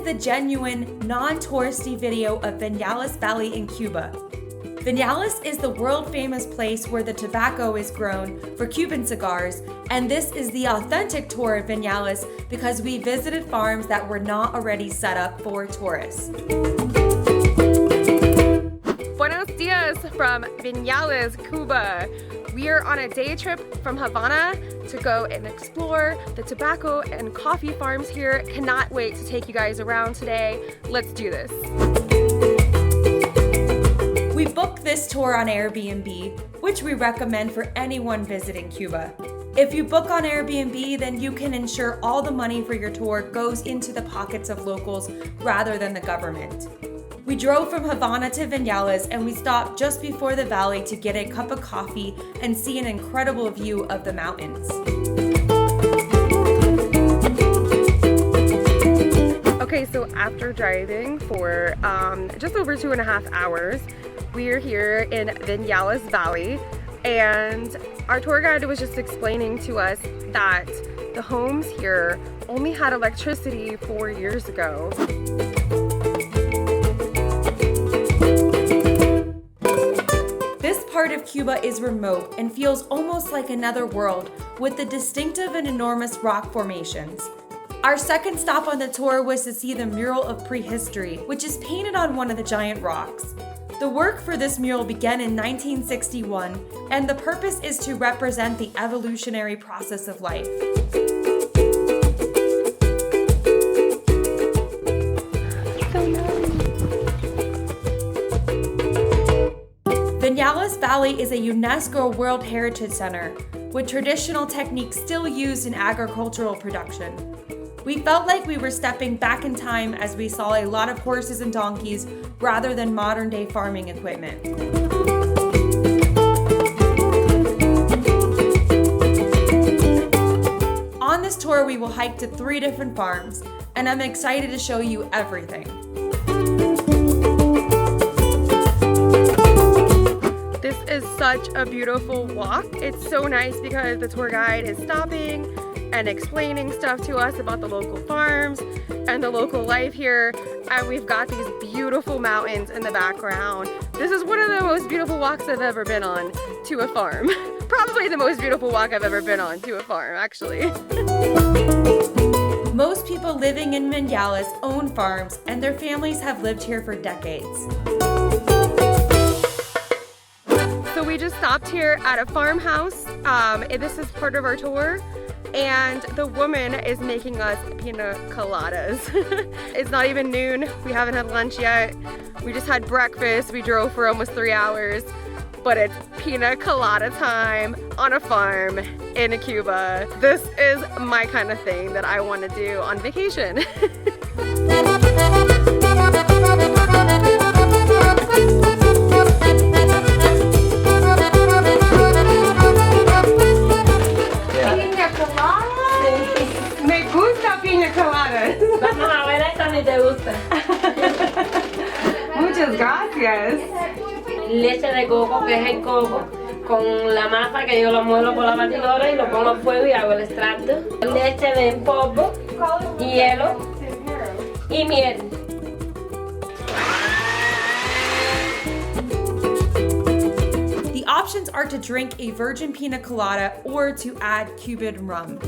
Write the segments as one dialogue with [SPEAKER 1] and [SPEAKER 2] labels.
[SPEAKER 1] the genuine, non-touristy video of Viñales Valley in Cuba. Viñales is the world-famous place where the tobacco is grown for Cuban cigars, and this is the authentic tour of Viñales because we visited farms that were not already set up for tourists.
[SPEAKER 2] Buenos dias from Viñales, Cuba. We are on a day trip from Havana to go and explore the tobacco and coffee farms here. Cannot wait to take you guys around today. Let's do this.
[SPEAKER 1] We booked this tour on Airbnb, which we recommend for anyone visiting Cuba. If you book on Airbnb, then you can ensure all the money for your tour goes into the pockets of locals rather than the government. We drove from Havana to Viñales and we stopped just before the valley to get a cup of coffee and see an incredible view of the mountains.
[SPEAKER 2] Okay, so after driving for just over 2.5 hours, we are here in Viñales Valley, and our tour guide was just explaining to us that the homes here only had electricity 4 years ago.
[SPEAKER 1] This part of Cuba is remote and feels almost like another world with the distinctive and enormous rock formations. Our second stop on the tour was to see the mural of prehistory, which is painted on one of the giant rocks. The work for this mural began in 1961, and the purpose is to represent the evolutionary process of life. Viñales Valley is a UNESCO World Heritage Center, with traditional techniques still used in agricultural production. We felt like we were stepping back in time as we saw a lot of horses and donkeys rather than modern-day farming equipment. On this tour, we will hike to 3 different farms, and I'm excited to show you everything.
[SPEAKER 2] This is such a beautiful walk. It's so nice because the tour guide is stopping and explaining stuff to us about the local farms and the local life here, and we've got these beautiful mountains in the background. This is one of the most beautiful walks I've ever been on to a farm. Probably the most beautiful walk I've ever been on to a farm, actually.
[SPEAKER 1] Most people living in Viñales own farms, and their families have lived here for decades.
[SPEAKER 2] So we just stopped here at a farmhouse. This is part of our tour, and the woman is making us pina coladas. It's not even noon. We haven't had lunch yet. We just had breakfast. We drove for almost 3 hours, but it's pina colada time on a farm in Cuba. This is my kind of thing that I want to do on vacation. Me gusta piña colada.
[SPEAKER 3] Vamos a ver esta si te gusta.
[SPEAKER 2] Muchas gracias.
[SPEAKER 3] Leche de coco, que es el coco, con la masa que yo lo muelo por la batidora y lo pongo a fuego y hago el extracto. Leche de en polvo, hielo y miel.
[SPEAKER 1] The options are to drink a virgin pina colada or to add Cuban rum.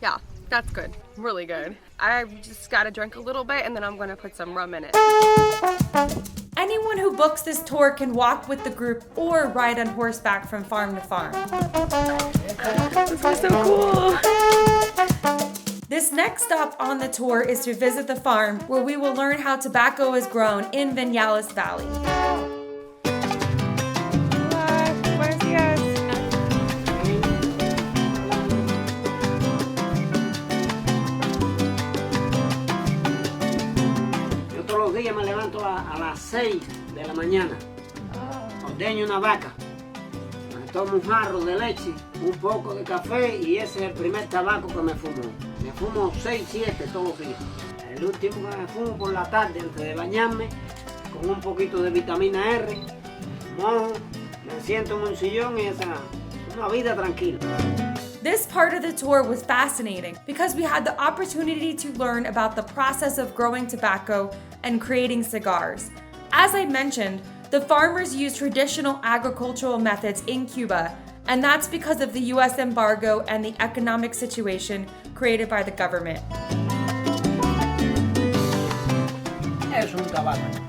[SPEAKER 2] Yeah, that's good. Really good. I just gotta drink a little bit and then I'm gonna put some rum in it.
[SPEAKER 1] Anyone who books this tour can walk with the group or ride on horseback from farm to farm.
[SPEAKER 2] This was so cool.
[SPEAKER 1] This next stop on the tour is to visit the farm where we will learn how tobacco is grown in Viñales Valley.
[SPEAKER 2] Buenos días.
[SPEAKER 4] Yo todos los días me levanto a las 6 de la mañana. Ordeño una vaca. Me tomo un jarro de leche, un poco de café y ese es el primer tabaco que me fumo. Me fumo 6, 7 todos los días. El último que me fumo por la tarde antes de bañarme, con un poquito de vitamina R, mojo, me siento en un sillón y esa Una vida tranquila.
[SPEAKER 1] This part of the tour was fascinating because we had the opportunity to learn about the process of growing tobacco and creating cigars. As I mentioned, the farmers use traditional agricultural methods in Cuba, and that's because of the US embargo and the economic situation created by the government.
[SPEAKER 4] Es un tabaco.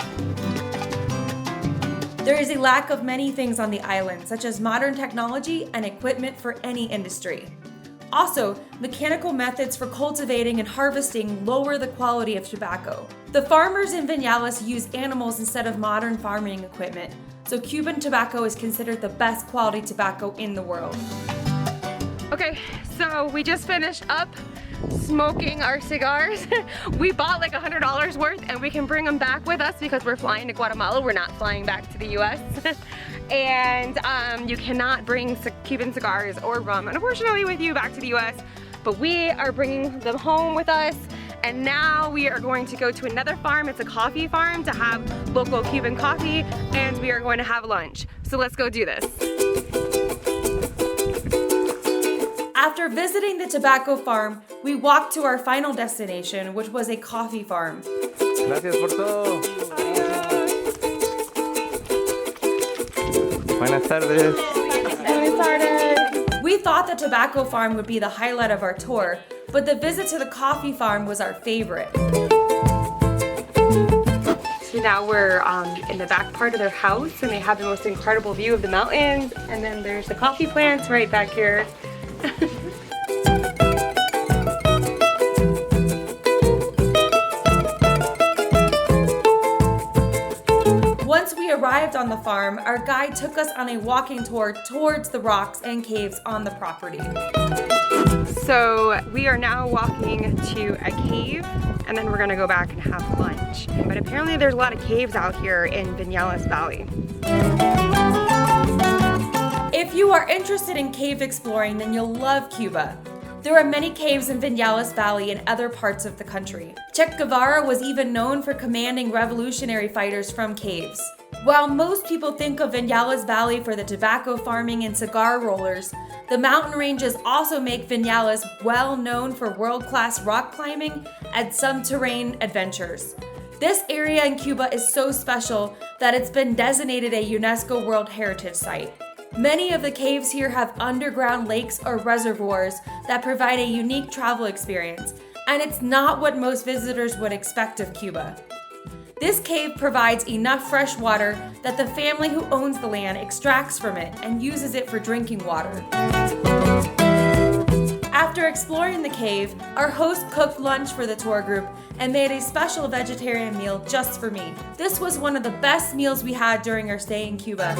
[SPEAKER 1] There is a lack of many things on the island, such as modern technology and equipment for any industry. Also, mechanical methods for cultivating and harvesting lower the quality of tobacco. The farmers in Viñales use animals instead of modern farming equipment, so Cuban tobacco is considered the best quality tobacco in the world.
[SPEAKER 2] Okay, so we just finished up smoking our cigars. We bought like $100 worth and we can bring them back with us because we're flying to Guatemala. We're not flying back to the US. And you cannot bring Cuban cigars or rum, unfortunately, with you back to the US, but we are bringing them home with us. And now we are going to go to another farm. It's a coffee farm to have local Cuban coffee, and we are going to have lunch. So let's go do this.
[SPEAKER 1] After visiting the tobacco farm, we walked to our final destination, which was a coffee farm.
[SPEAKER 5] Gracias por todo. Buenas tardes.
[SPEAKER 1] We thought the tobacco farm would be the highlight of our tour, but the visit to the coffee farm was our favorite.
[SPEAKER 2] So now we're in the back part of their house, and they have the most incredible view of the mountains, and then there's the coffee plants right back here.
[SPEAKER 1] Once we arrived on the farm, our guide took us on a walking tour towards the rocks and caves on the property.
[SPEAKER 2] So we are now walking to a cave, and then we're gonna go back and have lunch. But apparently there's a lot of caves out here in Viñales Valley.
[SPEAKER 1] If you are interested in cave exploring, then you'll love Cuba. There are many caves in Viñales Valley and other parts of the country. Che Guevara was even known for commanding revolutionary fighters from caves. While most people think of Viñales Valley for the tobacco farming and cigar rollers, the mountain ranges also make Viñales well known for world-class rock climbing and some terrain adventures. This area in Cuba is so special that it's been designated a UNESCO World Heritage Site. Many of the caves here have underground lakes or reservoirs that provide a unique travel experience, and it's not what most visitors would expect of Cuba. This cave provides enough fresh water that the family who owns the land extracts from it and uses it for drinking water. After exploring the cave, our host cooked lunch for the tour group and made a special vegetarian meal just for me. This was one of the best meals we had during our stay in Cuba.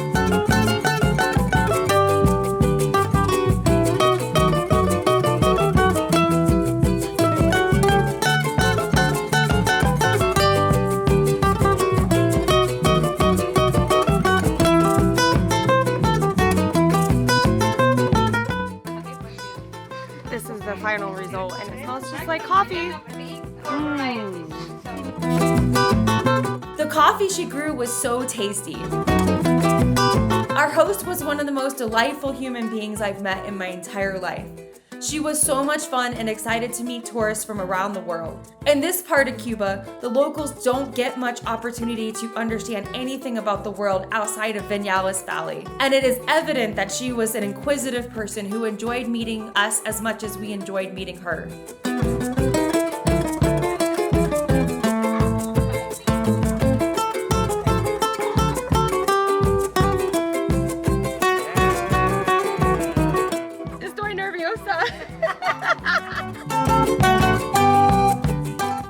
[SPEAKER 2] This is the final result, and it smells just like coffee.
[SPEAKER 1] The coffee she grew was so tasty. Our host was one of the most delightful human beings I've met in my entire life. She was so much fun and excited to meet tourists from around the world. In this part of Cuba, the locals don't get much opportunity to understand anything about the world outside of Viñales Valley. And it is evident that she was an inquisitive person who enjoyed meeting us as much as we enjoyed meeting her.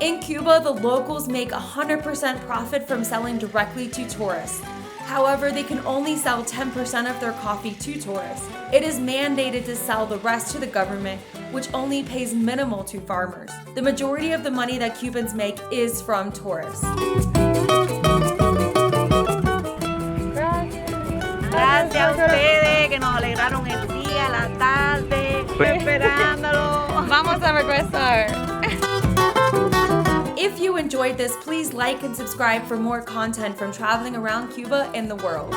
[SPEAKER 1] In Cuba, the locals make 100% profit from selling directly to tourists. However, they can only sell 10% of their coffee to tourists. It is mandated to sell the rest to the government, which only pays minimal to farmers. The majority of the money that Cubans make is from tourists.
[SPEAKER 6] Gracias a ustedes que nos alegraron el día, la tarde, esperándolo.
[SPEAKER 2] Vamos a regresar.
[SPEAKER 1] If you enjoyed this, please like and subscribe for more content from traveling around Cuba and the world.